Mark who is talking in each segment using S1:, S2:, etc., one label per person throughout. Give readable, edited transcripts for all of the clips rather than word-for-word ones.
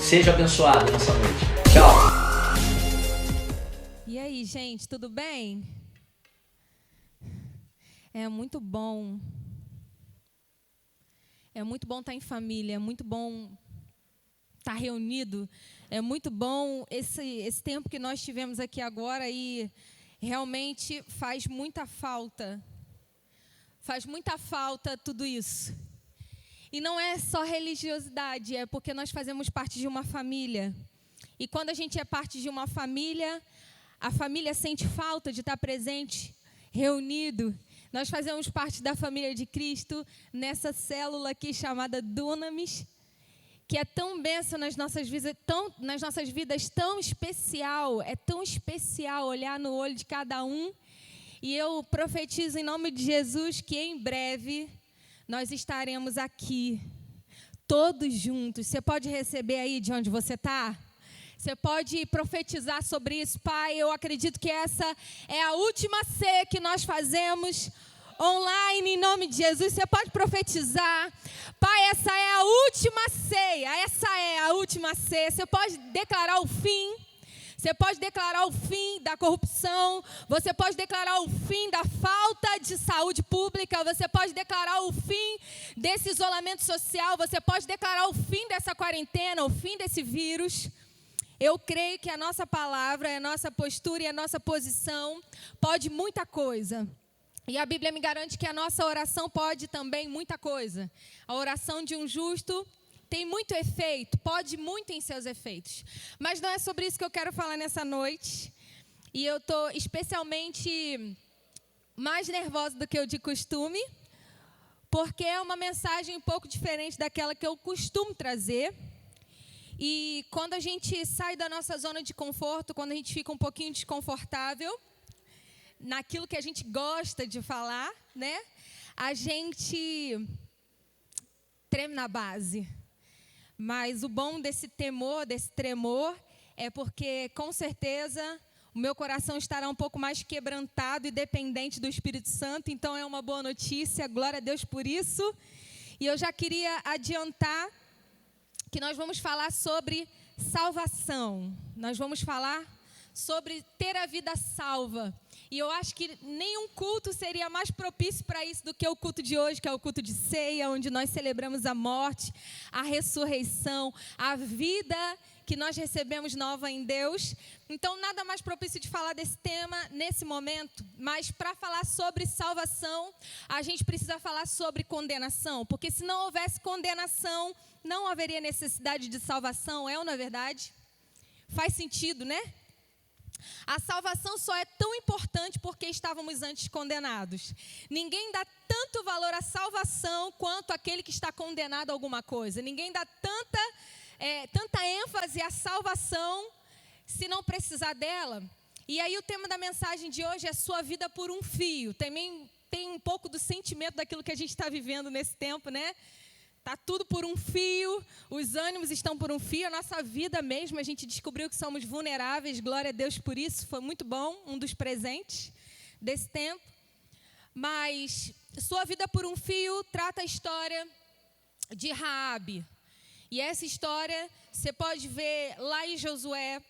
S1: Seja abençoado nessa noite. Tchau.
S2: E aí, gente, tudo bem? É muito bom. É muito bom estar em família, é muito bom estar reunido. É muito bom esse tempo que nós tivemos aqui agora e realmente faz muita falta. Faz muita falta tudo isso. E não é só religiosidade, é porque nós fazemos parte de uma família. E quando a gente é parte de uma família, a família sente falta de estar presente, reunido. Nós fazemos parte da família de Cristo, nessa célula aqui chamada Dunamis, que é tão bênção nas nossas vidas, tão especial. É tão especial olhar no olho de cada um. E eu profetizo em nome de Jesus que em breve nós estaremos aqui, todos juntos. Você pode receber aí de onde você está? Você pode profetizar sobre isso. Pai, eu acredito que essa é a última ceia que nós fazemos online, em nome de Jesus. Você pode profetizar. Pai, essa é a última ceia. Essa é a última ceia. Você pode declarar o fim. Você pode declarar o fim da corrupção, você pode declarar o fim da falta de saúde pública, você pode declarar o fim desse isolamento social, você pode declarar o fim dessa quarentena, o fim desse vírus. Eu creio que a nossa palavra, a nossa postura e a nossa posição pode muita coisa. E a Bíblia me garante que a nossa oração pode também muita coisa. A oração de um justo tem muito efeito, pode muito em seus efeitos. Mas não é sobre isso que eu quero falar nessa noite. E eu estou especialmente mais nervosa do que eu de costume, porque é uma mensagem um pouco diferente daquela que eu costumo trazer. E quando a gente sai da nossa zona de conforto, quando a gente fica um pouquinho desconfortável, naquilo que a gente gosta de falar, né? A gente treme na base. Mas o bom desse temor, desse tremor, é porque, com certeza, o meu coração estará um pouco mais quebrantado e dependente do Espírito Santo. Então, é uma boa notícia, glória a Deus por isso. E eu já queria adiantar que nós vamos falar sobre salvação. Nós vamos falar sobre ter a vida salva. E eu acho que nenhum culto seria mais propício para isso do que o culto de hoje, que é o culto de ceia, onde nós celebramos a morte, a ressurreição, a vida que nós recebemos nova em Deus. Então, nada mais propício de falar desse tema nesse momento, mas para falar sobre salvação, a gente precisa falar sobre condenação, porque se não houvesse condenação, não haveria necessidade de salvação, é ou não é verdade? Faz sentido, né? A salvação só é tão importante porque estávamos antes condenados. Ninguém dá tanto valor à salvação quanto aquele que está condenado a alguma coisa. Ninguém dá tanta ênfase à salvação se não precisar dela. E aí o tema da mensagem de hoje é sua vida por um fio. Também tem um pouco do sentimento daquilo que a gente está vivendo nesse tempo, né? Está tudo por um fio, os ânimos estão por um fio, a nossa vida mesmo, a gente descobriu que somos vulneráveis, glória a Deus por isso, foi muito bom, um dos presentes desse tempo. Mas sua vida por um fio trata a história de Raabe. E essa história você pode ver lá em Josué,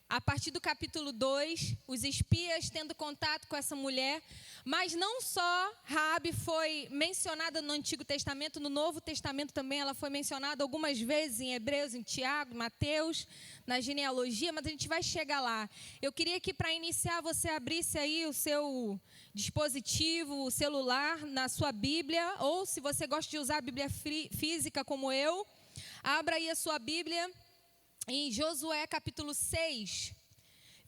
S2: a partir do capítulo 2, os espias tendo contato com essa mulher. Mas não só Raabe foi mencionada no Antigo Testamento, no Novo Testamento também ela foi mencionada algumas vezes em Hebreus, em Tiago, Mateus, na genealogia, mas a gente vai chegar lá. Eu queria que para iniciar você abrisse aí o seu dispositivo, o celular, na sua Bíblia, ou se você gosta de usar a Bíblia física como eu, abra aí a sua Bíblia em Josué capítulo 6,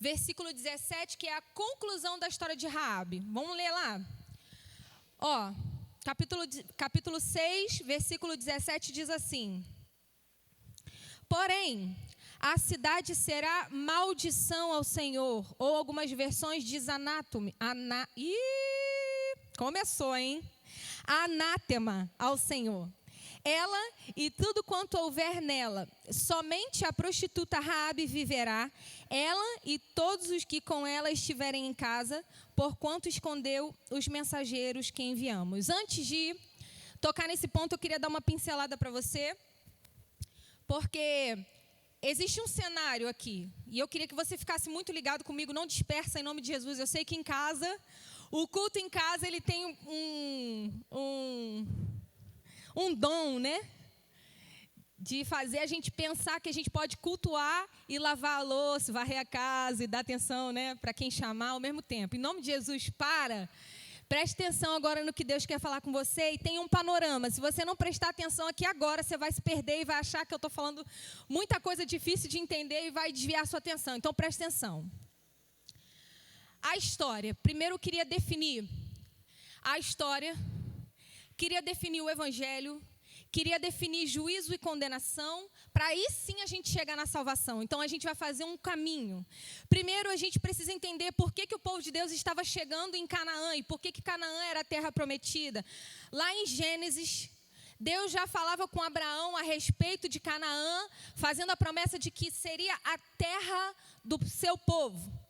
S2: versículo 17, que é a conclusão da história de Raabe. Vamos ler lá. Ó, capítulo 6, versículo 17 diz assim: porém, a cidade será maldição ao Senhor, ou algumas versões diz anátome. Começou, hein? Anátema ao Senhor. Ela e tudo quanto houver nela, somente a prostituta Raabe viverá, ela e todos os que com ela estiverem em casa, porquanto escondeu os mensageiros que enviamos. Antes de tocar nesse ponto, eu queria dar uma pincelada para você, porque existe um cenário aqui, e eu queria que você ficasse muito ligado comigo, não dispersa em nome de Jesus. Eu sei que em casa, o culto em casa, ele tem um dom, né? De fazer a gente pensar que a gente pode cultuar e lavar a louça, varrer a casa e dar atenção, né, para quem chamar ao mesmo tempo. Em nome de Jesus, preste atenção agora no que Deus quer falar com você e tenha um panorama. Se você não prestar atenção aqui agora, você vai se perder e vai achar que eu estou falando muita coisa difícil de entender e vai desviar a sua atenção. Então, preste atenção. A história. Primeiro, eu queria definir a história, queria definir o evangelho, queria definir juízo e condenação, para aí sim a gente chegar na salvação. Então, a gente vai fazer um caminho. Primeiro, a gente precisa entender por que o povo de Deus estava chegando em Canaã e por que Canaã era a terra prometida. Lá em Gênesis, Deus já falava com Abraão a respeito de Canaã, fazendo a promessa de que seria a terra do seu povo.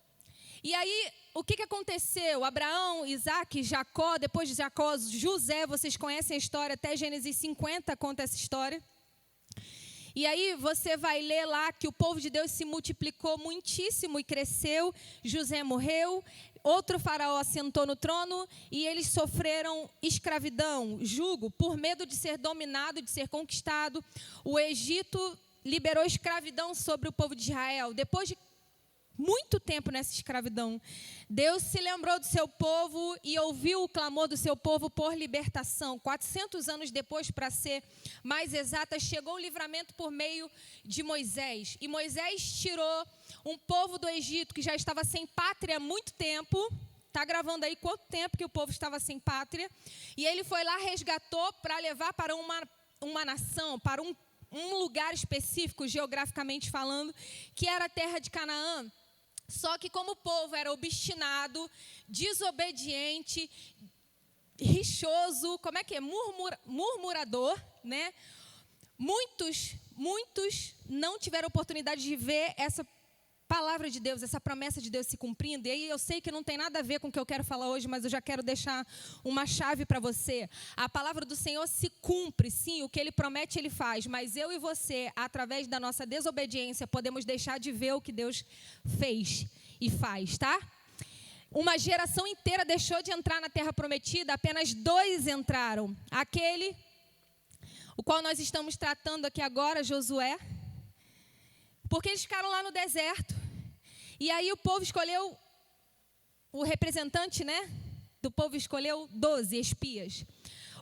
S2: E aí, o que aconteceu? Abraão, Isaac, Jacó, depois de Jacó, José, vocês conhecem a história, até Gênesis 50 conta essa história. E aí você vai ler lá que o povo de Deus se multiplicou muitíssimo e cresceu. José morreu, outro faraó assentou no trono e eles sofreram escravidão, jugo, por medo de ser dominado, de ser conquistado. O Egito liberou escravidão sobre o povo de Israel. Depois de muito tempo nessa escravidão, Deus se lembrou do seu povo e ouviu o clamor do seu povo por libertação. 400 anos depois, para ser mais exata, chegou o livramento por meio de Moisés. E Moisés tirou um povo do Egito que já estava sem pátria há muito tempo. Está gravando aí quanto tempo que o povo estava sem pátria. E ele foi lá, resgatou para levar para uma nação, para um lugar específico, geograficamente falando, que era a terra de Canaã. Só que como o povo era obstinado, desobediente, rixoso, murmurador, né? Muitos não tiveram oportunidade de ver essa palavra de Deus, essa promessa de Deus se cumprindo. E aí eu sei que não tem nada a ver com o que eu quero falar hoje, mas eu já quero deixar uma chave para você. A palavra do Senhor se cumpre, sim, o que Ele promete Ele faz, mas eu e você, através da nossa desobediência, podemos deixar de ver o que Deus fez e faz, tá? Uma geração inteira deixou de entrar na terra prometida, apenas 2 entraram. Aquele, o qual nós estamos tratando aqui agora, Josué, porque eles ficaram lá no deserto. E aí o povo escolheu, o representante, né, do povo escolheu 12 espias.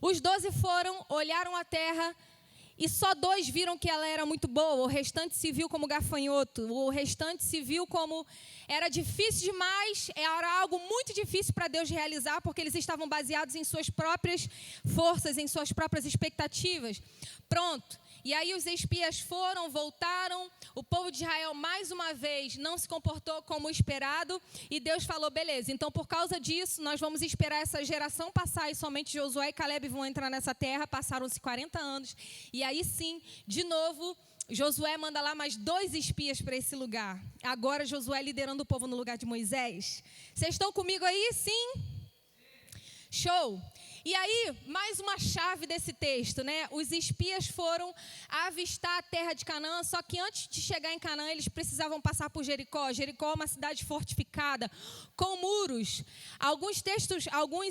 S2: Os 12 foram, olharam a terra e só 2 viram que ela era muito boa. O restante se viu como gafanhoto. O restante se viu como era difícil demais, era algo muito difícil para Deus realizar, porque eles estavam baseados em suas próprias forças, em suas próprias expectativas. Pronto. E aí os espias foram, voltaram, o povo de Israel mais uma vez não se comportou como esperado e Deus falou, beleza, então por causa disso nós vamos esperar essa geração passar e somente Josué e Caleb vão entrar nessa terra. Passaram-se 40 anos e aí sim, de novo, Josué manda lá mais 2 espias para esse lugar. Agora Josué liderando o povo no lugar de Moisés. Vocês estão comigo aí? Sim? Show! E aí, mais uma chave desse texto, né? Os espias foram avistar a terra de Canaã, só que antes de chegar em Canaã, eles precisavam passar por Jericó. Jericó é uma cidade fortificada, com muros. Alguns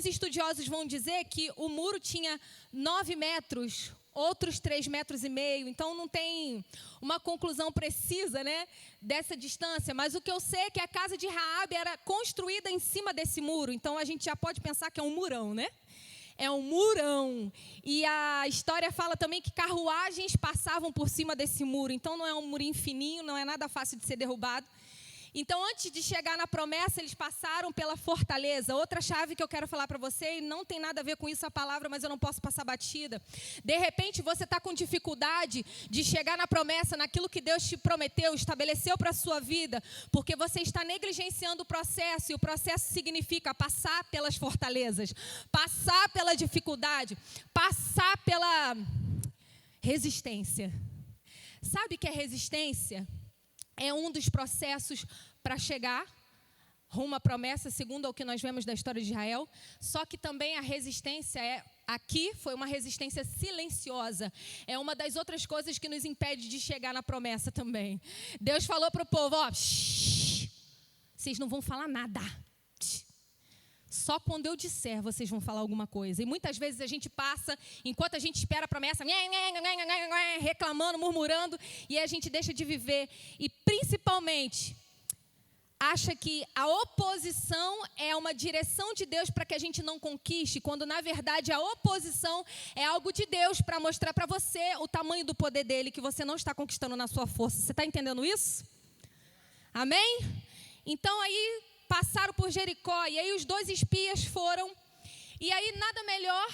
S2: estudiosos vão dizer que o muro tinha 9 metros, outros 3,5 metros. Então, não tem uma conclusão precisa, né, dessa distância. Mas o que eu sei é que a casa de Raabe era construída em cima desse muro. Então, a gente já pode pensar que é um murão, né? É um murão. E a história fala também que carruagens passavam por cima desse muro. Então, não é um murinho fininho, não é nada fácil de ser derrubado. Então, antes de chegar na promessa, eles passaram pela fortaleza. Outra chave que eu quero falar para você, e não tem nada a ver com isso a palavra, mas eu não posso passar batida. De repente, você está com dificuldade de chegar na promessa, naquilo que Deus te prometeu, estabeleceu para a sua vida, porque você está negligenciando o processo, e o processo significa passar pelas fortalezas, passar pela dificuldade, passar pela resistência. Sabe o que é resistência? É um dos processos para chegar rumo à promessa, segundo o que nós vemos da história de Israel. Só que também a resistência aqui foi uma resistência silenciosa. É uma das outras coisas que nos impede de chegar na promessa também. Deus falou para o povo, vocês não vão falar nada. Só quando eu disser, vocês vão falar alguma coisa. E muitas vezes a gente passa, enquanto a gente espera a promessa, reclamando, murmurando, e a gente deixa de viver. E principalmente, acha que a oposição é uma direção de Deus para que a gente não conquiste, quando na verdade a oposição é algo de Deus para mostrar para você o tamanho do poder dele, que você não está conquistando na sua força. Você está entendendo isso? Amém? Então aí passaram por Jericó, e aí os 2 espias foram, e aí nada melhor,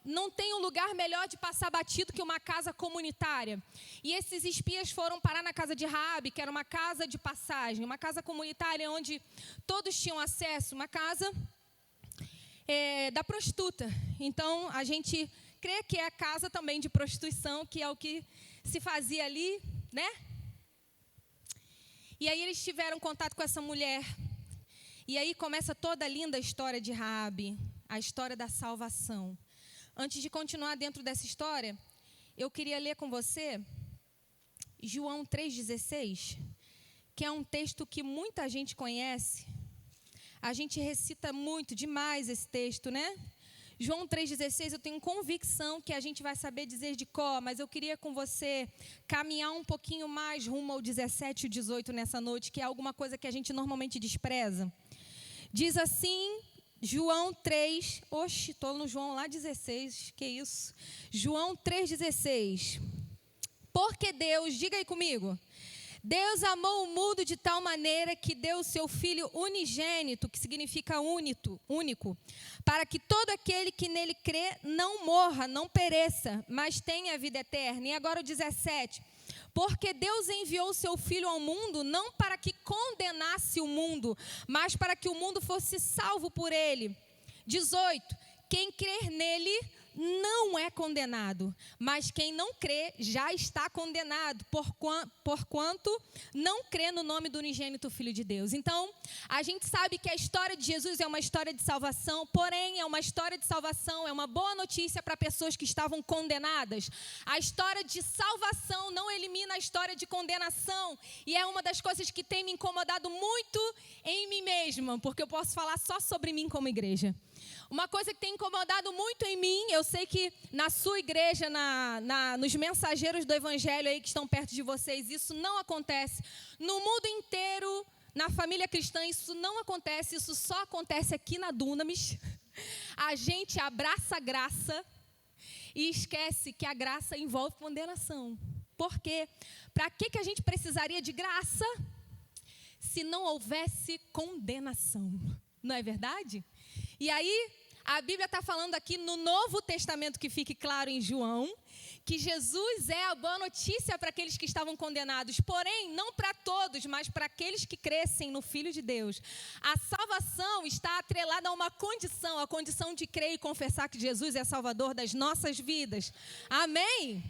S2: não tem um lugar melhor de passar batido que uma casa comunitária. E esses espias foram parar na casa de Raabe, que era uma casa de passagem, uma casa comunitária onde todos tinham acesso, uma casa da prostituta. Então, a gente crê que é a casa também de prostituição, que é o que se fazia ali, né? E aí eles tiveram contato com essa mulher. E aí começa toda a linda história de Raabe, a história da salvação. Antes de continuar dentro dessa história, eu queria ler com você João 3,16, que é um texto que muita gente conhece. A gente recita muito, demais esse texto, né? João 3,16, eu tenho convicção que a gente vai saber dizer de cor, mas eu queria com você caminhar um pouquinho mais rumo ao 17 e 18 nessa noite, que é alguma coisa que a gente normalmente despreza. Diz assim, João 3, estou no João lá 16, que isso? João 3,16. Porque Deus, diga aí comigo, Deus amou o mundo de tal maneira que deu o seu Filho unigênito, que significa único, para que todo aquele que nele crê não morra, não pereça, mas tenha a vida eterna. E agora o 17. Porque Deus enviou o seu Filho ao mundo, não para que condenasse o mundo, mas para que o mundo fosse salvo por ele. 18. Quem crer nele não é condenado, mas quem não crê já está condenado, porquanto não crê no nome do unigênito Filho de Deus. Então, a gente sabe que a história de Jesus é uma história de salvação, porém é uma história de salvação, é uma boa notícia para pessoas que estavam condenadas. A história de salvação não elimina a história de condenação, e é uma das coisas que tem me incomodado muito em mim mesma, porque eu posso falar só sobre mim como igreja. Uma coisa que tem incomodado muito em mim, eu sei que na sua igreja, nos mensageiros do evangelho aí que estão perto de vocês, isso não acontece. No mundo inteiro, na família cristã, isso não acontece, isso só acontece aqui na Dunamis. A gente abraça a graça e esquece que a graça envolve condenação. Por quê? Para que a gente precisaria de graça se não houvesse condenação? Não é verdade? E aí, a Bíblia está falando aqui no Novo Testamento, que fique claro em João, que Jesus é a boa notícia para aqueles que estavam condenados, porém, não para todos, mas para aqueles que crescem no Filho de Deus. A salvação está atrelada a uma condição, a condição de crer e confessar que Jesus é Salvador das nossas vidas. Amém?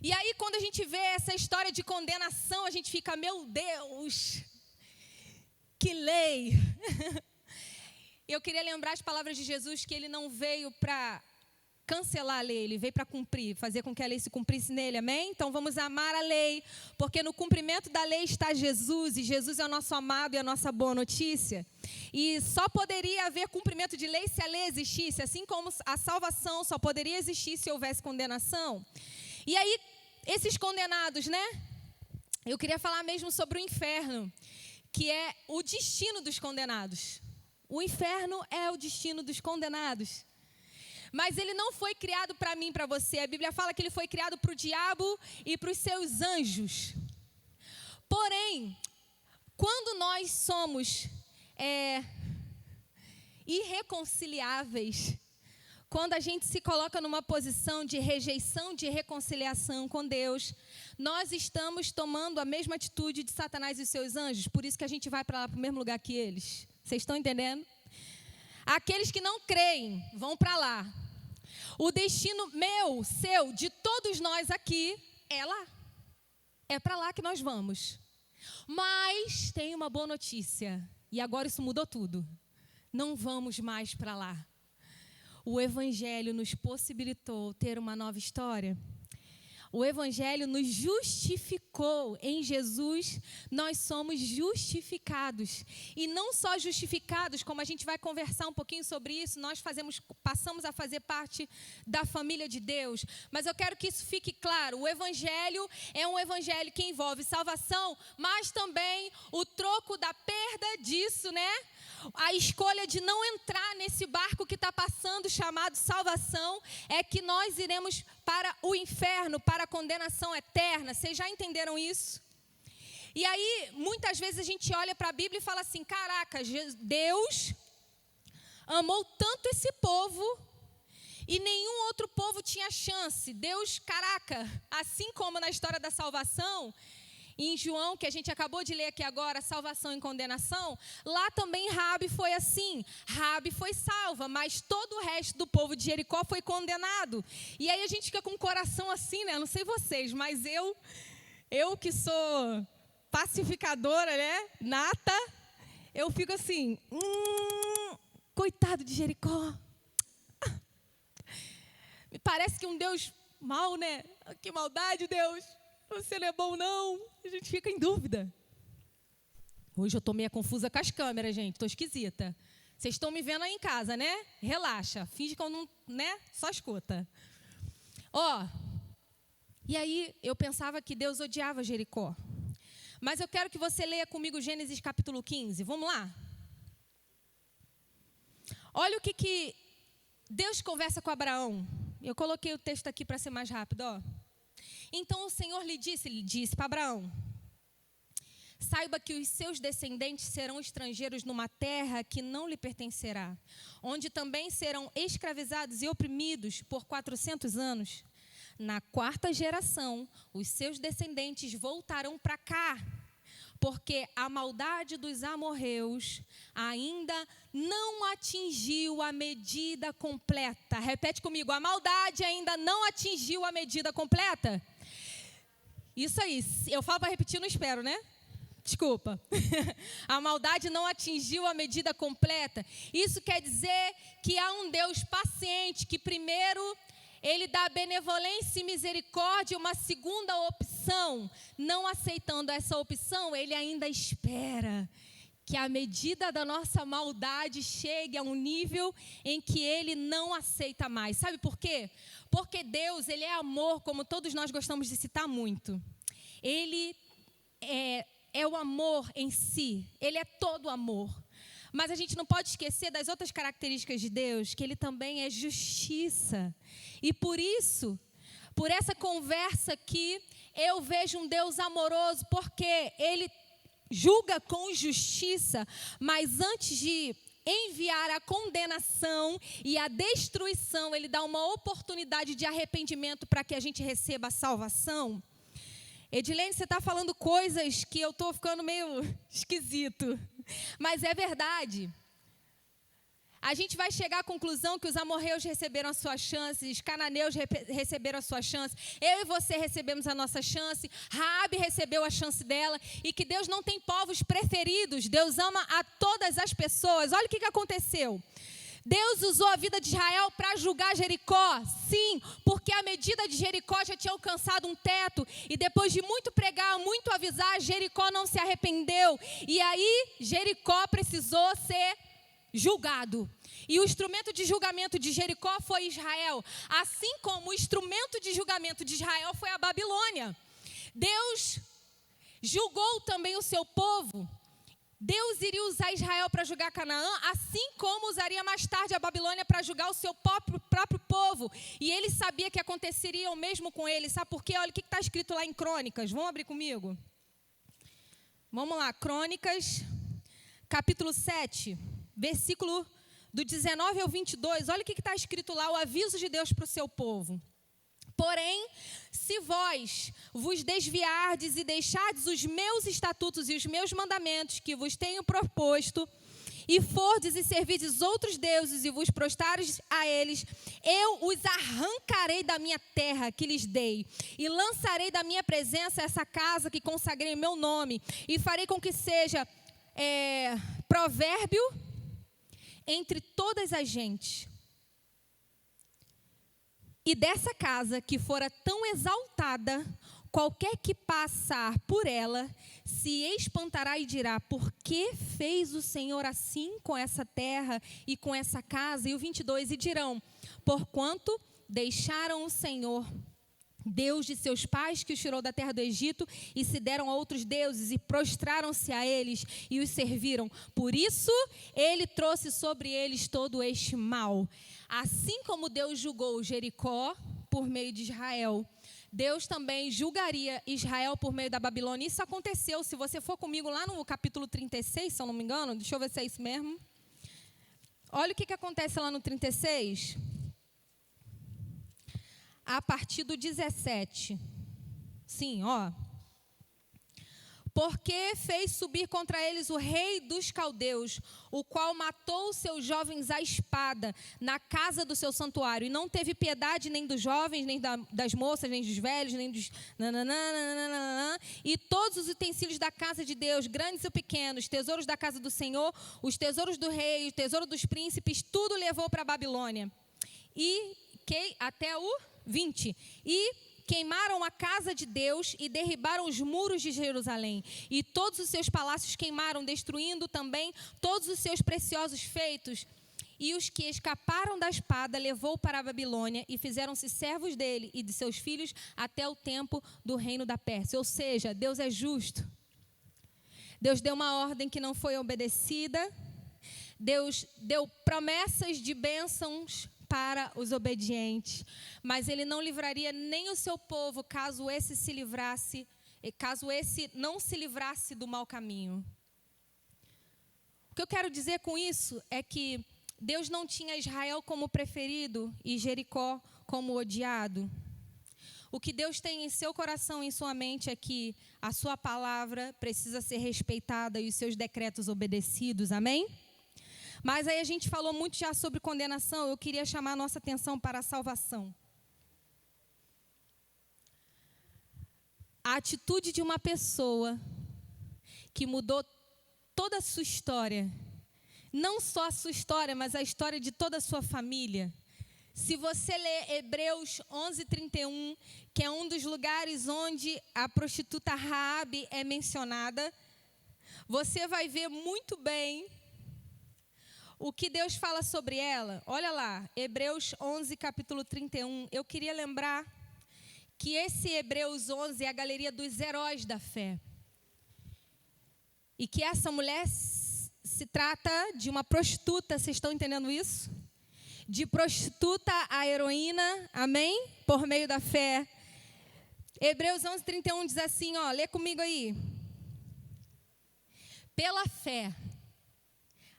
S2: E aí, quando a gente vê essa história de condenação, a gente fica, meu Deus, que lei! Eu queria lembrar as palavras de Jesus, que ele não veio para cancelar a lei, ele veio para cumprir, fazer com que a lei se cumprisse nele, amém? Então vamos amar a lei, porque no cumprimento da lei está Jesus, e Jesus é o nosso amado e a nossa boa notícia. E só poderia haver cumprimento de lei se a lei existisse, assim como a salvação só poderia existir se houvesse condenação. E aí, esses condenados, né? Eu queria falar mesmo sobre o inferno, que é o destino dos condenados. O inferno é o destino dos condenados. Mas ele não foi criado para mim, para você. A Bíblia fala que ele foi criado para o diabo e para os seus anjos. Porém, quando nós somos irreconciliáveis, quando a gente se coloca numa posição de rejeição, de reconciliação com Deus, nós estamos tomando a mesma atitude de Satanás e os seus anjos. Por isso que a gente vai para lá, para o mesmo lugar que eles. Vocês estão entendendo? Aqueles que não creem vão para lá. O destino meu, seu, de todos nós aqui é lá. É para lá que nós vamos. Mas tem uma boa notícia. E agora isso mudou tudo. Não vamos mais para lá. O Evangelho nos possibilitou ter uma nova história. O Evangelho nos justificou. Em Jesus, nós somos justificados. E não só justificados, como a gente vai conversar um pouquinho sobre isso, nós passamos a fazer parte da família de Deus. Mas eu quero que isso fique claro. O Evangelho é um Evangelho que envolve salvação, mas também o troco da perda disso, né? A escolha de não entrar nesse barco que está passando, chamado salvação, é que nós iremos para o inferno, para a condenação eterna. Vocês já entenderam isso? E aí, muitas vezes a gente olha para a Bíblia e fala assim, caraca, Deus amou tanto esse povo e nenhum outro povo tinha chance. Deus, caraca, assim como na história da salvação, em João, que a gente acabou de ler aqui agora, salvação e condenação, lá também Raabe foi assim. Raabe foi salva, mas todo o resto do povo de Jericó foi condenado. E aí a gente fica com o coração assim, né? Não sei vocês, mas eu que sou pacificadora, né? Nata, eu fico assim, coitado de Jericó. Me parece que um Deus mau, né? Que maldade, Deus. Você não é bom, não. A gente fica em dúvida. Hoje eu estou meio confusa com as câmeras, gente. Estou esquisita. Vocês estão me vendo aí em casa, né? Relaxa. Finge que eu não, né? Só escuta. E aí eu pensava que Deus odiava Jericó. Mas eu quero que você leia comigo Gênesis capítulo 15. Vamos lá? Olha o que Deus conversa com Abraão. Eu coloquei o texto aqui para ser mais rápido, Então o Senhor lhe disse para Abraão, saiba que os seus descendentes serão estrangeiros numa terra que não lhe pertencerá, onde também serão escravizados e oprimidos por 400 anos. Na 4ª geração, os seus descendentes voltarão para cá, porque a maldade dos amorreus ainda não atingiu a medida completa. Repete comigo, a maldade ainda não atingiu a medida completa? Isso aí, eu falo para repetir, não espero, né? Desculpa. A maldade não atingiu a medida completa. Isso quer dizer que há um Deus paciente, que primeiro Ele dá benevolência e misericórdia, uma segunda opção. Não aceitando essa opção, Ele ainda espera que a medida da nossa maldade chegue a um nível em que Ele não aceita mais. Sabe por quê? Porque Deus, Ele é amor, como todos nós gostamos de citar muito. Ele é o amor em si. Ele é todo amor. Mas a gente não pode esquecer das outras características de Deus, que Ele também é justiça. E por isso, por essa conversa aqui, eu vejo um Deus amoroso, porque Ele julga com justiça, mas antes de enviar a condenação e a destruição, Ele dá uma oportunidade de arrependimento para que a gente receba a salvação. Edilene, você está falando coisas que eu estou ficando meio esquisito, mas é verdade. A gente vai chegar à conclusão que os amorreus receberam a sua chance, os cananeus receberam a sua chance, eu e você recebemos a nossa chance, Raabe recebeu a chance dela, e que Deus não tem povos preferidos, Deus ama a todas as pessoas. Olha o que aconteceu. Deus usou a vida de Israel para julgar Jericó, sim, porque a medida de Jericó já tinha alcançado um teto, e depois de muito pregar, muito avisar, Jericó não se arrependeu, e aí Jericó precisou ser julgado. E o instrumento de julgamento de Jericó foi Israel, assim como o instrumento de julgamento de Israel foi a Babilônia. Deus julgou também o seu povo. Deus iria usar Israel para julgar Canaã, assim como usaria mais tarde a Babilônia para julgar o seu próprio povo. E ele sabia que aconteceria o mesmo com ele. Sabe por quê? Olha o que está escrito lá em Crônicas. Vamos abrir comigo? Vamos lá, Crônicas, capítulo 7, versículo do 19 ao 22. Olha o que está escrito lá, o aviso de Deus para o seu povo. Porém, se vós vos desviardes e deixardes os meus estatutos e os meus mandamentos que vos tenho proposto, e fordes e servirdes outros deuses e vos prostrares a eles, eu os arrancarei da minha terra que lhes dei, e lançarei da minha presença essa casa que consagrei em meu nome, e farei com que seja provérbio entre todas as gentes. E dessa casa que fora tão exaltada, qualquer que passar por ela se espantará e dirá: por que fez o Senhor assim com essa terra e com essa casa? E o 22, e dirão: porquanto deixaram o Senhor, Deus de seus pais, que os tirou da terra do Egito, e se deram a outros deuses, e prostraram-se a eles, e os serviram. Por isso, ele trouxe sobre eles todo este mal. Assim como Deus julgou Jericó por meio de Israel, Deus também julgaria Israel por meio da Babilônia. Isso aconteceu, se você for comigo lá no capítulo 36, se eu não me engano, deixa eu ver se é isso mesmo. Olha o que acontece lá no 36. A partir do 17. Sim, ó. Porque fez subir contra eles o rei dos caldeus, o qual matou os seus jovens à espada na casa do seu santuário, e não teve piedade nem dos jovens, nem das moças, nem dos velhos, nem dos... E todos os utensílios da casa de Deus, grandes e pequenos, tesouros da casa do Senhor, os tesouros do rei, o tesouro dos príncipes, tudo levou para a Babilônia. E até o 20. E queimaram a casa de Deus e derribaram os muros de Jerusalém. E todos os seus palácios queimaram, destruindo também todos os seus preciosos feitos. E os que escaparam da espada levou para a Babilônia e fizeram-se servos dele e de seus filhos até o tempo do reino da Pérsia. Ou seja, Deus é justo. Deus deu uma ordem que não foi obedecida. Deus deu promessas de bênçãos para os obedientes, mas ele não livraria nem o seu povo caso esse não se livrasse do mau caminho. O que eu quero dizer com isso é que Deus não tinha Israel como preferido e Jericó como odiado. O que Deus tem em seu coração e em sua mente é que a sua palavra precisa ser respeitada e os seus decretos obedecidos, amém? Mas aí a gente falou muito já sobre condenação, eu queria chamar a nossa atenção para a salvação. A atitude de uma pessoa que mudou toda a sua história, não só a sua história, mas a história de toda a sua família. Se você ler Hebreus 11:31, que é um dos lugares onde a prostituta Raabe é mencionada, você vai ver muito bem o que Deus fala sobre ela. Olha lá, Hebreus 11, capítulo 31. Eu queria lembrar que esse Hebreus 11 é a galeria dos heróis da fé. E que essa mulher se trata de uma prostituta, vocês estão entendendo isso? De prostituta a heroína, amém? Por meio da fé. Hebreus 11:31 diz assim, ó, lê comigo aí. Pela fé,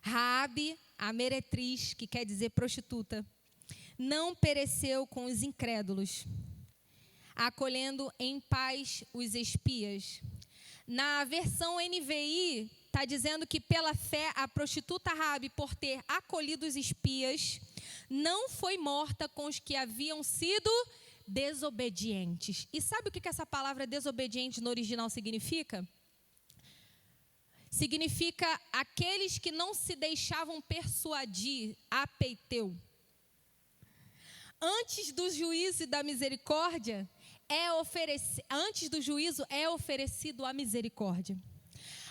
S2: Raabe, a meretriz, que quer dizer prostituta, não pereceu com os incrédulos, acolhendo em paz os espias. Na versão NVI, está dizendo que pela fé a prostituta Raabe, por ter acolhido os espias, não foi morta com os que haviam sido desobedientes. E sabe o que essa palavra desobediente no original significa? Significa aqueles que não se deixavam persuadir, apeiteu. Antes do juízo e da misericórdia, antes do juízo é oferecido a misericórdia.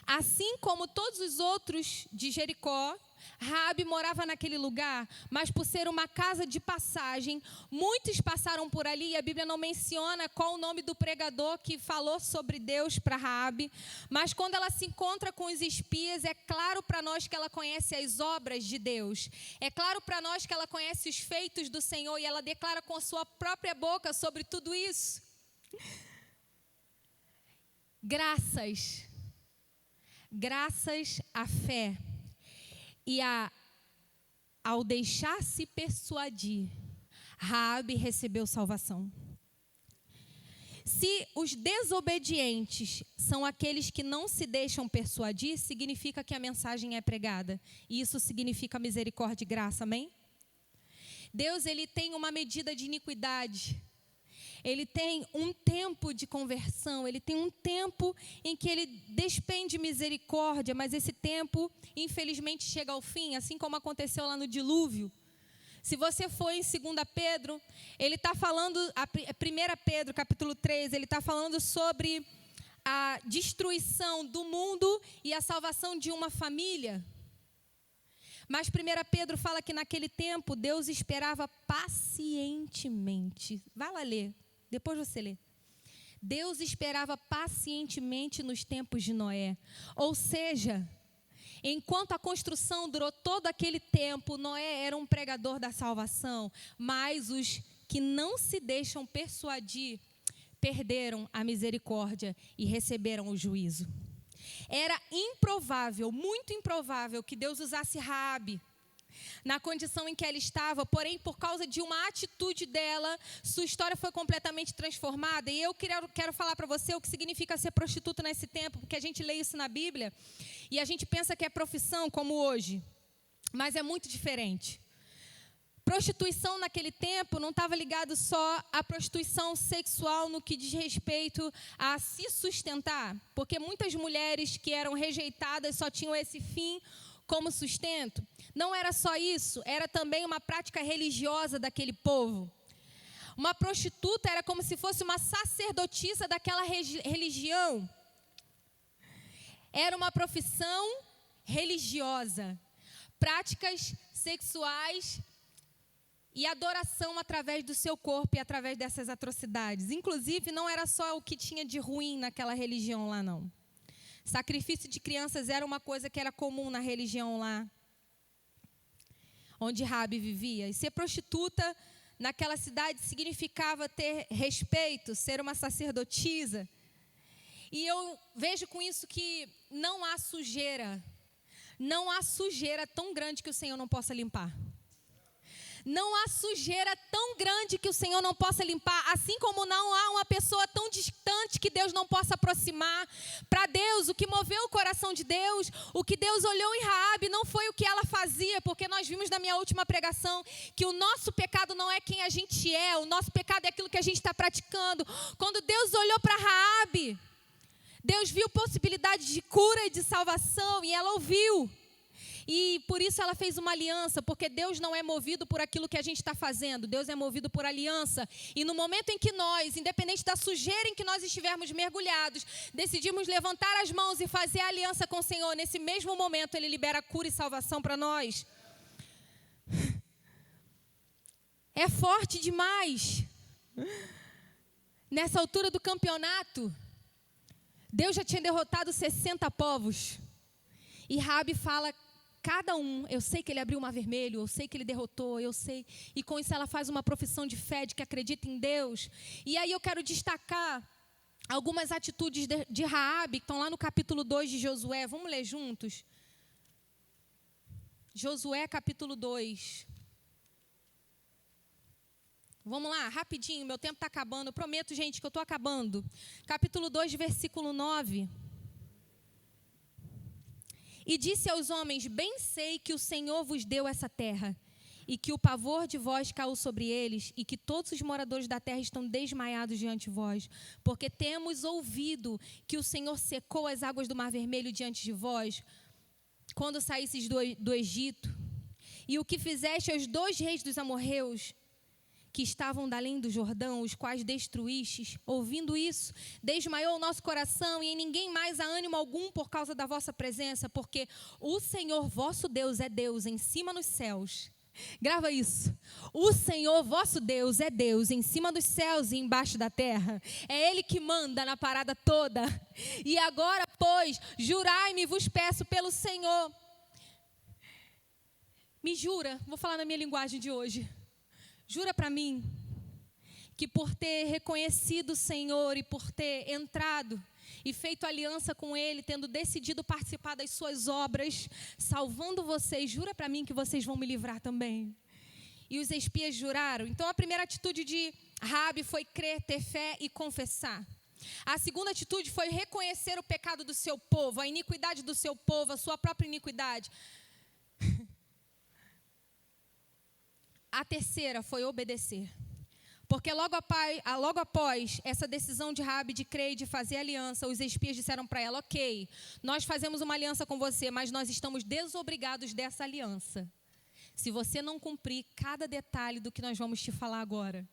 S2: Assim como todos os outros de Jericó, Raabe morava naquele lugar, mas por ser uma casa de passagem, muitos passaram por ali e a Bíblia não menciona qual o nome do pregador que falou sobre Deus para Raabe, mas quando ela se encontra com os espias, é claro para nós que ela conhece as obras de Deus, é claro para nós que ela conhece os feitos do Senhor e ela declara com a sua própria boca sobre tudo isso. Graças à fé e ao deixar-se persuadir, Raabe recebeu salvação. Se os desobedientes são aqueles que não se deixam persuadir, significa que a mensagem é pregada. E isso significa misericórdia e graça, amém? Deus, ele tem uma medida de iniquidade. ele tem um tempo de conversão, ele tem um tempo em que ele despende misericórdia, mas esse tempo, infelizmente, chega ao fim, assim como aconteceu lá no dilúvio. Se você for em 2 Pedro, ele está falando, 1 Pedro, capítulo 3, ele está falando sobre a destruição do mundo e a salvação de uma família. Mas 1 Pedro fala que naquele tempo Deus esperava pacientemente. Vai lá ler, depois você lê. Deus esperava pacientemente nos tempos de Noé. Ou seja, enquanto a construção durou todo aquele tempo, Noé era um pregador da salvação, mas os que não se deixam persuadir perderam a misericórdia e receberam o juízo. Era improvável, muito improvável, que Deus usasse Raabe na condição em que ela estava, porém, por causa de uma atitude dela, sua história foi completamente transformada. E eu quero falar para você o que significa ser prostituta nesse tempo, porque a gente lê isso na Bíblia e a gente pensa que é profissão como hoje, mas é muito diferente. Prostituição naquele tempo não estava ligado só à prostituição sexual no que diz respeito a se sustentar, porque muitas mulheres que eram rejeitadas só tinham esse fim como sustento. Não era só isso, era também uma prática religiosa daquele povo. Uma prostituta era como se fosse uma sacerdotisa daquela religião. Era uma profissão religiosa, práticas sexuais e adoração através do seu corpo e através dessas atrocidades. Inclusive, não era só o que tinha de ruim naquela religião lá, não. Sacrifício de crianças era uma coisa que era comum na religião lá, onde Raabe vivia. E ser prostituta naquela cidade significava ter respeito, ser uma sacerdotisa. E eu vejo com isso que não há sujeira tão grande que o Senhor não possa limpar. Não há sujeira tão grande que o Senhor não possa limpar, assim como não há uma pessoa tão distante que Deus não possa aproximar. Para Deus, o que moveu o coração de Deus, o que Deus olhou em Raabe não foi o que ela fazia, porque nós vimos na minha última pregação que o nosso pecado não é quem a gente é, o nosso pecado é aquilo que a gente está praticando. Quando Deus olhou para Raabe, Deus viu possibilidade de cura e de salvação e ela ouviu. E por isso ela fez uma aliança, porque Deus não é movido por aquilo que a gente está fazendo, Deus é movido por aliança. E no momento em que nós, independente da sujeira em que nós estivermos mergulhados, decidimos levantar as mãos e fazer a aliança com o Senhor, nesse mesmo momento Ele libera cura e salvação para nós. É forte demais. Nessa altura do campeonato, Deus já tinha derrotado 60 povos. E Raabe fala, cada um, eu sei que ele abriu o mar vermelho, eu sei que ele derrotou, eu sei. E com isso ela faz uma profissão de fé, de que acredita em Deus. E aí eu quero destacar algumas atitudes de Raabe, que estão lá no capítulo 2 de Josué. Vamos ler juntos? Josué, capítulo 2. Vamos lá, rapidinho, meu tempo está acabando. Eu prometo, gente, que eu estou acabando. Capítulo 2, versículo 9. E disse aos homens, bem sei que o Senhor vos deu essa terra, e que o pavor de vós caiu sobre eles, e que todos os moradores da terra estão desmaiados diante de vós, porque temos ouvido que o Senhor secou as águas do Mar Vermelho diante de vós, quando saísseis do Egito, e o que fizeste aos 2 reis dos amorreus, que estavam da além do Jordão, os quais destruístes. Ouvindo isso, desmaiou o nosso coração, e em ninguém mais há ânimo algum por causa da vossa presença, porque o Senhor vosso Deus é Deus em cima nos céus. Grava isso. O Senhor vosso Deus é Deus em cima dos céus e embaixo da terra. É Ele que manda na parada toda. E agora, pois, jurai-me, vos peço pelo Senhor. Me jura, vou falar na minha linguagem de hoje. Jura para mim que por ter reconhecido o Senhor e por ter entrado e feito aliança com Ele, tendo decidido participar das suas obras, salvando vocês, jura para mim que vocês vão me livrar também. E os espias juraram. Então a primeira atitude de Raabe foi crer, ter fé e confessar. A segunda atitude foi reconhecer o pecado do seu povo, a iniquidade do seu povo, a sua própria iniquidade. A terceira foi obedecer. Porque logo após essa decisão de Raabe de crer e de fazer aliança, os espias disseram para ela: ok, nós fazemos uma aliança com você, mas nós estamos desobrigados dessa aliança, se você não cumprir cada detalhe do que nós vamos te falar agora.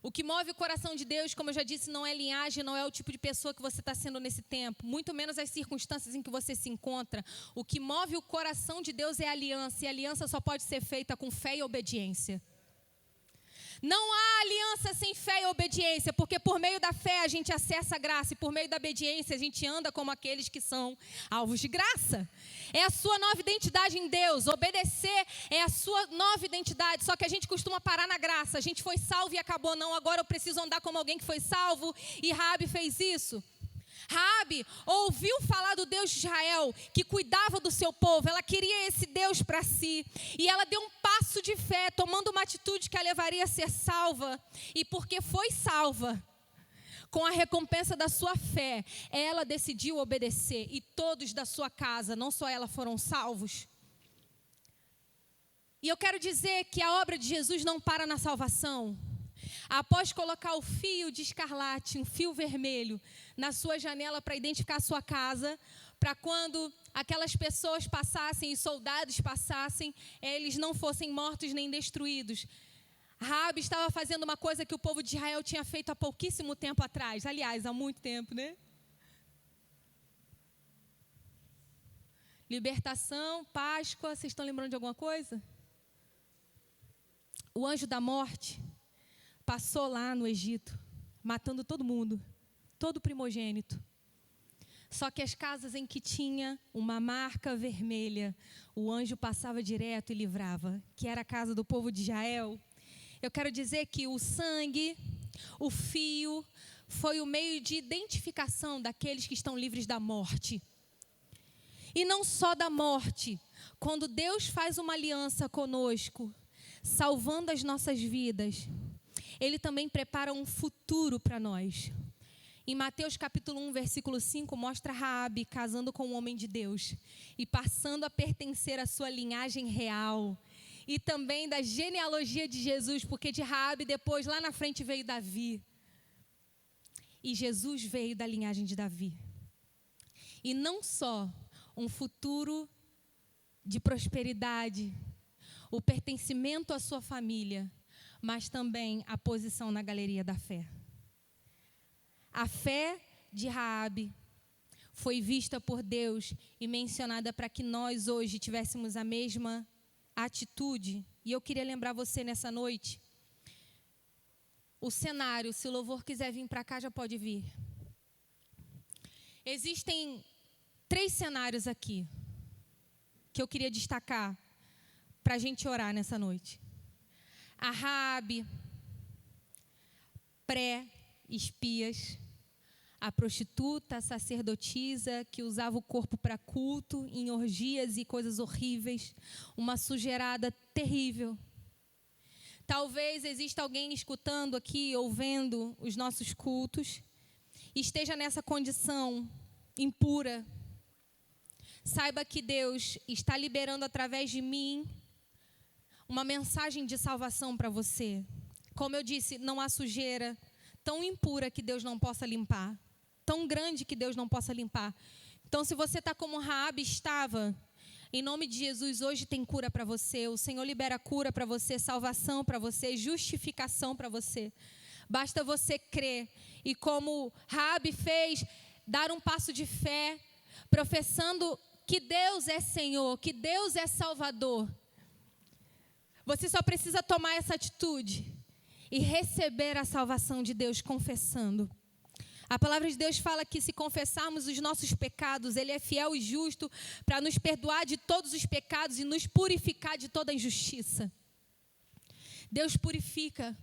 S2: O que move o coração de Deus, como eu já disse, não é linhagem, não é o tipo de pessoa que você está sendo nesse tempo, muito menos as circunstâncias em que você se encontra. O que move o coração de Deus é a aliança, e a aliança só pode ser feita com fé e obediência. Não há aliança sem fé e obediência, porque por meio da fé a gente acessa a graça e por meio da obediência a gente anda como aqueles que são alvos de graça. É a sua nova identidade em Deus, obedecer é a sua nova identidade, só que a gente costuma parar na graça. A gente foi salvo e acabou, não, agora eu preciso andar como alguém que foi salvo, e Raabe fez isso. Raabe ouviu falar do Deus de Israel, que cuidava do seu povo. Ela queria esse Deus para si. E ela deu um passo de fé, tomando uma atitude que a levaria a ser salva. E porque foi salva, com a recompensa da sua fé, ela decidiu obedecer. E todos da sua casa, não só ela, foram salvos. E eu quero dizer que a obra de Jesus não para na salvação. Após colocar o fio de escarlate, um fio vermelho, na sua janela para identificar a sua casa, para quando aquelas pessoas passassem e soldados passassem, eles não fossem mortos nem destruídos. Raabe estava fazendo uma coisa que o povo de Israel tinha feito há pouquíssimo tempo atrás. Aliás, há muito tempo, né? Libertação, Páscoa, vocês estão lembrando de alguma coisa? O anjo da morte passou lá no Egito, matando todo mundo, todo primogênito. Só que as casas em que tinha uma marca vermelha, o anjo passava direto e livrava, que era a casa do povo de Israel. Eu quero dizer que o sangue, o fio, foi o meio de identificação daqueles que estão livres da morte. E não só da morte. Quando Deus faz uma aliança conosco, salvando as nossas vidas, Ele também prepara um futuro para nós. Em Mateus capítulo 1, versículo 5, mostra Raabe casando com um homem de Deus e passando a pertencer à sua linhagem real. E também da genealogia de Jesus, porque de Raabe depois, lá na frente, veio Davi. E Jesus veio da linhagem de Davi. E não só um futuro de prosperidade, o pertencimento à sua família, mas também a posição na galeria da fé. A fé de Raabe foi vista por Deus e mencionada para que nós hoje tivéssemos a mesma atitude. E eu queria lembrar você nessa noite, o cenário, se o louvor quiser vir para cá, já pode vir. Existem 3 cenários aqui que eu queria destacar para a gente orar nessa noite. A Raabe, pré-espias, a prostituta, a sacerdotisa que usava o corpo para culto, em orgias e coisas horríveis, uma sujeirada terrível. Talvez exista alguém escutando aqui, ouvindo os nossos cultos, e esteja nessa condição impura. Saiba que Deus está liberando através de mim uma mensagem de salvação para você. Como eu disse, não há sujeira tão impura que Deus não possa limpar, tão grande que Deus não possa limpar. Então, se você está como Raabe estava, em nome de Jesus, hoje tem cura para você. O Senhor libera cura para você, salvação para você, justificação para você. Basta você crer. E como Raabe fez, dar um passo de fé, professando que Deus é Senhor, que Deus é Salvador. Você só precisa tomar essa atitude e receber a salvação de Deus confessando. A palavra de Deus fala que se confessarmos os nossos pecados, Ele é fiel e justo para nos perdoar de todos os pecados e nos purificar de toda injustiça. Deus purifica.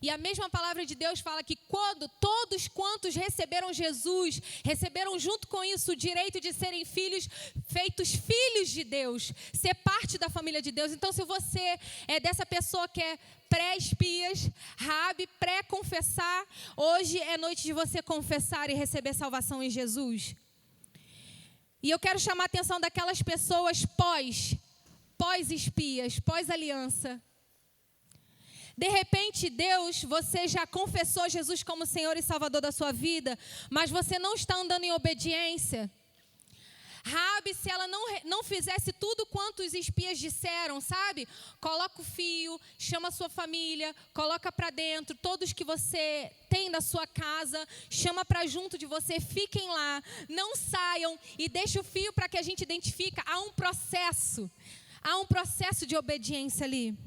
S2: E a mesma palavra de Deus fala que quando todos quantos receberam Jesus, receberam junto com isso o direito de serem filhos, feitos filhos de Deus, ser parte da família de Deus. Então, se você é dessa pessoa que é pré-espias, Raabe, pré-confessar, hoje é noite de você confessar e receber salvação em Jesus. E eu quero chamar a atenção daquelas pessoas pós-espias, pós-aliança. De repente, Deus, você já confessou Jesus como Senhor e Salvador da sua vida, mas você não está andando em obediência. Raabe, se ela não fizesse tudo quanto os espias disseram, sabe? Coloca o fio, chama a sua família, coloca para dentro, todos que você tem da sua casa, chama para junto de você, fiquem lá, não saiam e deixa o fio para que a gente identifique. Há um processo de obediência ali.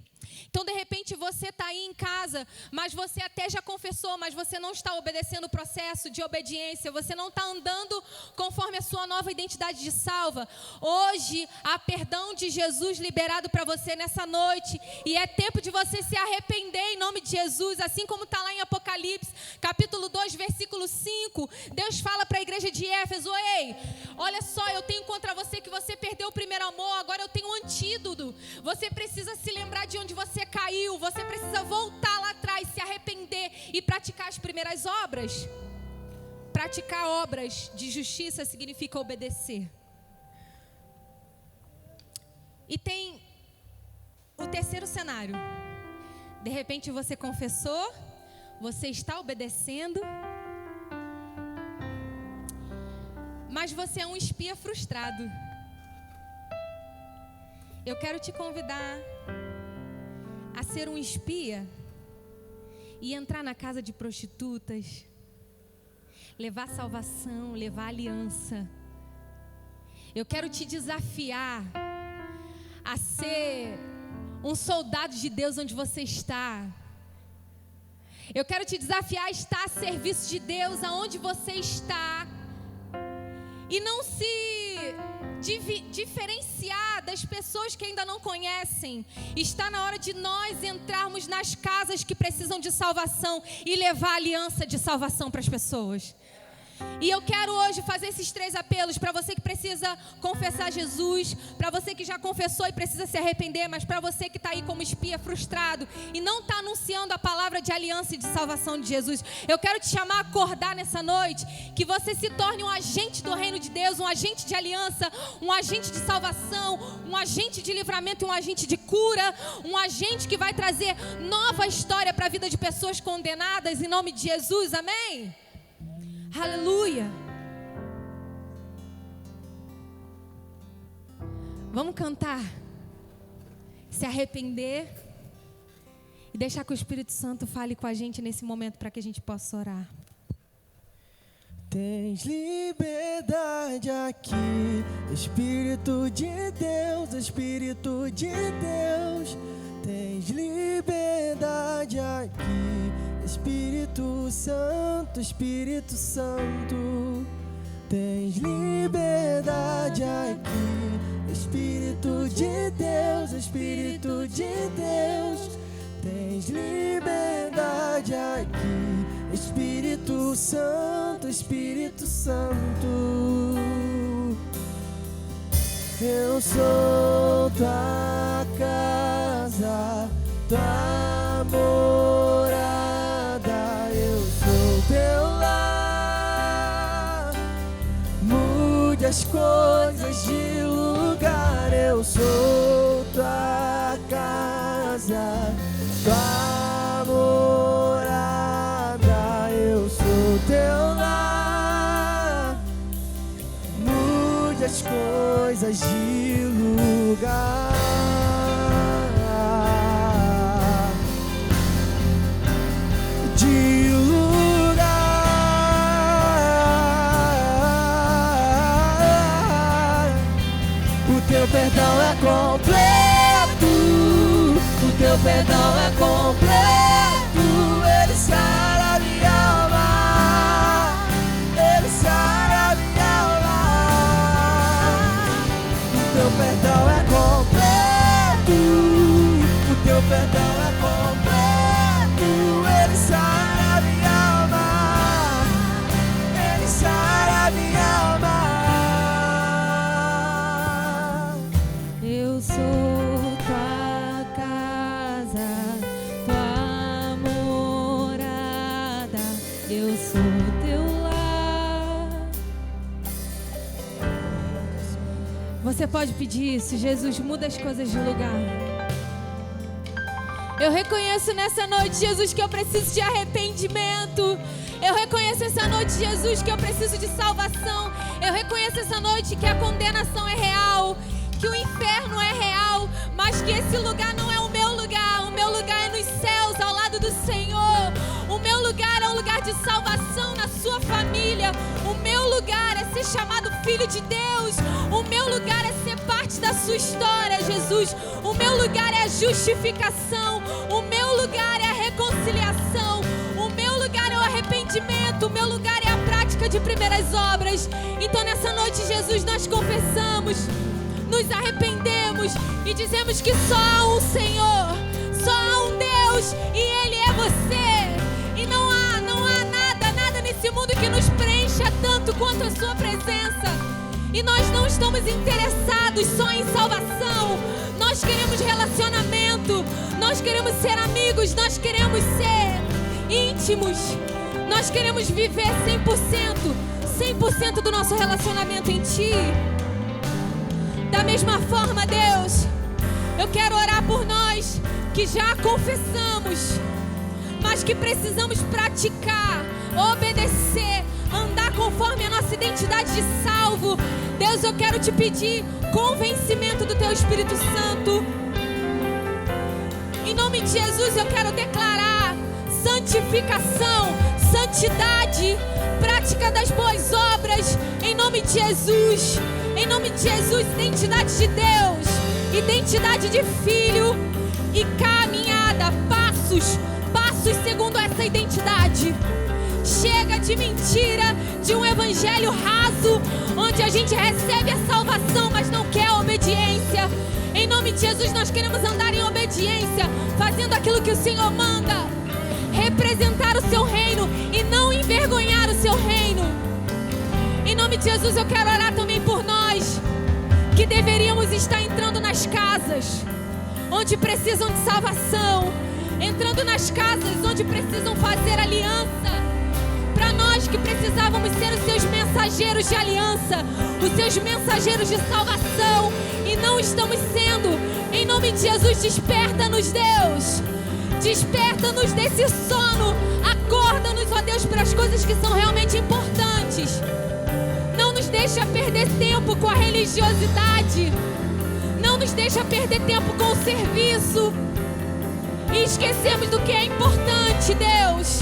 S2: Então, de repente, você está aí em casa, mas você até já confessou, mas você não está obedecendo o processo de obediência, você não está andando conforme a sua nova identidade de salva. Hoje, há perdão de Jesus liberado para você nessa noite, e é tempo de você se arrepender em nome de Jesus, assim como está lá em Apocalipse, capítulo 2, versículo 5, Deus fala para a igreja de Éfeso: ei, olha só, eu tenho contra você que você perdeu o primeiro amor, agora eu tenho um antídoto, você precisa se lembrar de onde você caiu, você precisa voltar lá atrás, se arrepender e praticar as primeiras obras. Praticar obras de justiça significa obedecer. E tem o terceiro cenário. De repente você confessou, você está obedecendo, mas você é um espia frustrado. Eu quero te convidar a ser um espia e entrar na casa de prostitutas, levar salvação, levar aliança. Eu quero te desafiar a ser um soldado de Deus onde você está. Eu quero te desafiar a estar a serviço de Deus aonde você está e não se diferenciar das pessoas que ainda não conhecem. Está na hora de nós entrarmos nas casas que precisam de salvação e levar a aliança de salvação para as pessoas. E eu quero hoje fazer esses 3 apelos para você que precisa confessar Jesus, para você que já confessou e precisa se arrepender, mas para você que está aí como espia frustrado e não está anunciando a palavra de aliança e de salvação de Jesus. Eu quero te chamar a acordar nessa noite, que você se torne um agente do reino de Deus, um agente de aliança, um agente de salvação, um agente de livramento e um agente de cura, um agente que vai trazer nova história para a vida de pessoas condenadas, em nome de Jesus, amém? Aleluia. Vamos cantar, se arrepender e deixar que o Espírito Santo fale com a gente nesse momento para que a gente possa orar.
S3: Tens liberdade aqui, Espírito de Deus, Espírito de Deus. Tens liberdade aqui, Espírito Santo, Espírito Santo. Tens liberdade aqui, Espírito de Deus, Espírito de Deus. Tens liberdade aqui, Espírito Santo, Espírito Santo. Eu sou tua casa, tua morada, eu sou teu lar. Mude as coisas de lugar, eu sou tua casa, tua morada, eu sou teu lar. Mude as coisas de lugar. De lugar. O teu perdão é completo. O teu perdão é completo, ele sara minha alma, ele sara minha alma. O teu perdão é completo, o teu perdão é completo, ele sara minha alma, ele sara minha alma.
S2: Eu sou eu sou teu lar. Você pode pedir isso: Jesus, muda as coisas de lugar. Eu reconheço nessa noite, Jesus, que eu preciso de arrependimento. Eu reconheço essa noite, Jesus, que eu preciso de salvação. Eu reconheço essa noite que a condenação é real, que o inferno é real, mas que esse lugar não é o meu lugar. O meu lugar é nos céus, ao lado do Senhor. O meu lugar é um lugar de salvação na sua família. O meu lugar é ser chamado filho de Deus. O meu lugar é ser parte da sua história, Jesus. O meu lugar é a justificação. O meu lugar é a reconciliação. O meu lugar é o arrependimento. O meu lugar é a prática de primeiras obras. Então nessa noite, Jesus, nós confessamos, nos arrependemos e dizemos que só há um Senhor, só há um Deus, e Ele é você. E não há nada nesse mundo que nos preencha tanto quanto a sua presença. E nós não estamos interessados só em salvação. Nós queremos relacionamento, nós queremos ser amigos, nós queremos ser íntimos. Nós queremos viver 100% do nosso relacionamento em Ti. Da mesma forma, Deus, eu quero orar por nós que já confessamos, mas que precisamos praticar, obedecer, andar conforme a nossa identidade de salvo. Deus, eu quero te pedir convencimento do Teu Espírito Santo. Em nome de Jesus, eu quero declarar santificação, santidade, prática das boas obras, em nome de Jesus. Em nome de Jesus, identidade de Deus, identidade de filho e caminhada, passos segundo essa identidade. Chega de mentira, de um evangelho raso, onde a gente recebe a salvação, mas não quer a obediência. Em nome de Jesus, nós queremos andar em obediência, fazendo aquilo que o Senhor manda, representar o Seu reino e não envergonhar o Seu reino. Em nome de Jesus, eu quero orar também por nós, que deveríamos estar entrando nas casas onde precisam de salvação, entrando nas casas onde precisam fazer aliança. Para nós que precisávamos ser os Seus mensageiros de aliança, os Seus mensageiros de salvação, e não estamos sendo. Em nome de Jesus, desperta-nos, Deus. Desperta-nos desse sono. Acorda-nos, ó Deus, para as coisas que são realmente importantes. Não nos deixa perder tempo com a religiosidade. Não nos deixa perder tempo com o serviço. E esquecemos do que é importante, Deus.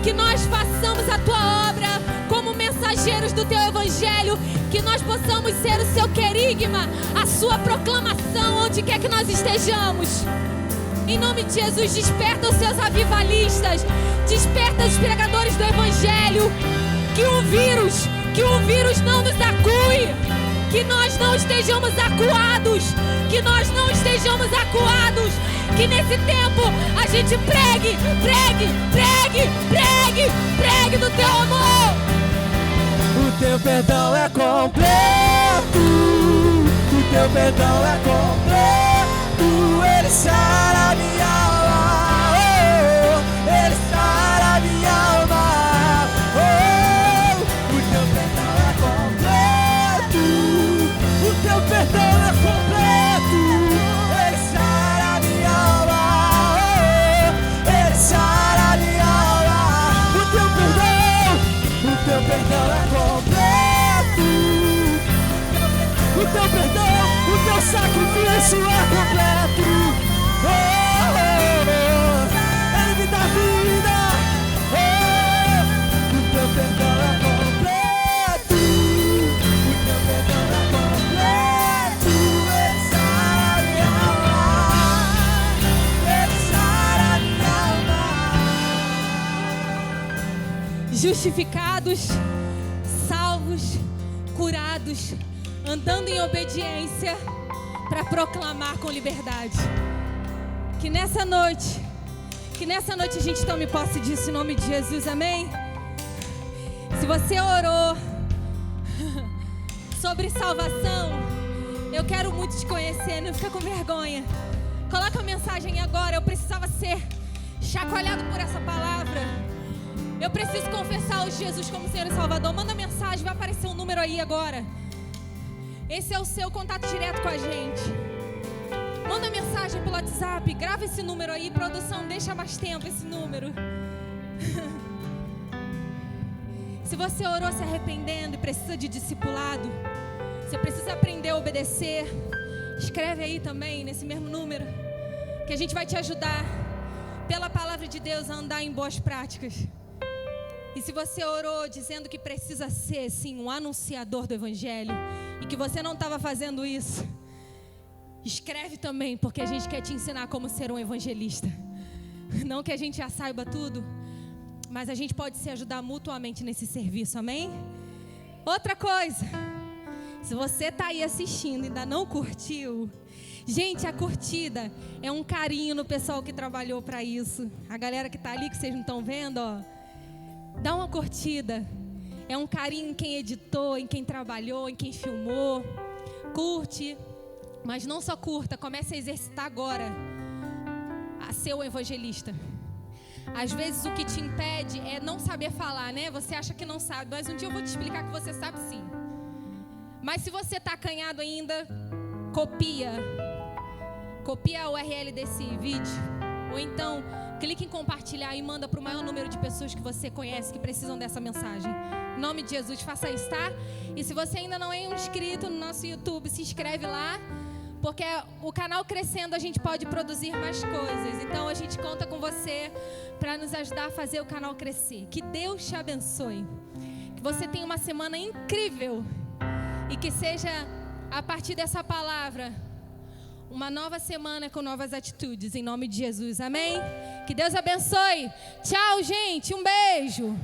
S2: Que nós façamos a Tua obra como mensageiros do Teu Evangelho. Que nós possamos ser o Seu querigma, a Sua proclamação onde quer que nós estejamos. Em nome de Jesus, desperta os Seus avivalistas. Desperta os pregadores do Evangelho. Que o vírus não nos acue. Que nós não estejamos acuados. Que nós não estejamos acuados. Que nesse tempo a gente pregue do Teu amor.
S3: O Teu perdão é completo. O Teu perdão é completo. Ele sara minha alma. Oh, Ele sara minha alma. O Teu perdão é completo. O Teu perdão é completo. Ele sara minha alma. Ele sara minha alma. O Teu perdão é completo. O Teu perdão, o Teu sacrifício é completo. Ele me dá vida. O Teu perdão é completo. O Teu perdão é completo. Ele sara minha alma. Ele sara minha alma.
S2: Justificados, salvos, curados, andando em obediência para proclamar com liberdade. Que nessa noite a gente tome posse disso em nome de Jesus, amém? Se você orou sobre salvação, eu quero muito te conhecer, não fica com vergonha. Coloca a mensagem agora, eu precisava ser chacoalhado por essa palavra. Eu preciso confessar o Jesus como Senhor e Salvador. Manda mensagem, vai aparecer um número aí agora. Esse é o seu contato direto com a gente. Manda mensagem pelo WhatsApp, grava esse número aí, produção, deixa mais tempo esse número. Se você orou se arrependendo e precisa de discipulado, você precisa aprender a obedecer, escreve aí também nesse mesmo número, que a gente vai te ajudar pela palavra de Deus a andar em boas práticas. E se você orou dizendo que precisa ser, sim, um anunciador do Evangelho e que você não estava fazendo isso, escreve também, porque a gente quer te ensinar como ser um evangelista. Não que a gente já saiba tudo, mas a gente pode se ajudar mutuamente nesse serviço, amém? Outra coisa, se você está aí assistindo e ainda não curtiu, gente, a curtida é um carinho no pessoal que trabalhou para isso. A galera que está ali, que vocês não estão vendo, ó, dá uma curtida. É um carinho em quem editou, em quem trabalhou, em quem filmou. Curte, mas não só curta, comece a exercitar agora a ser um evangelista. Às vezes o que te impede é não saber falar, né? Você acha que não sabe, mas um dia eu vou te explicar que você sabe sim. Mas se você está acanhado ainda, copia a URL desse vídeo. Ou então, clique em compartilhar e manda para o maior número de pessoas que você conhece que precisam dessa mensagem. Em nome de Jesus, faça isso, tá? E se você ainda não é um inscrito no nosso YouTube, se inscreve lá. Porque o canal crescendo, a gente pode produzir mais coisas. Então, a gente conta com você para nos ajudar a fazer o canal crescer. Que Deus te abençoe. Que você tenha uma semana incrível. E que seja, a partir dessa palavra, uma nova semana com novas atitudes. Em nome de Jesus. Amém? Que Deus abençoe. Tchau, gente. Um beijo.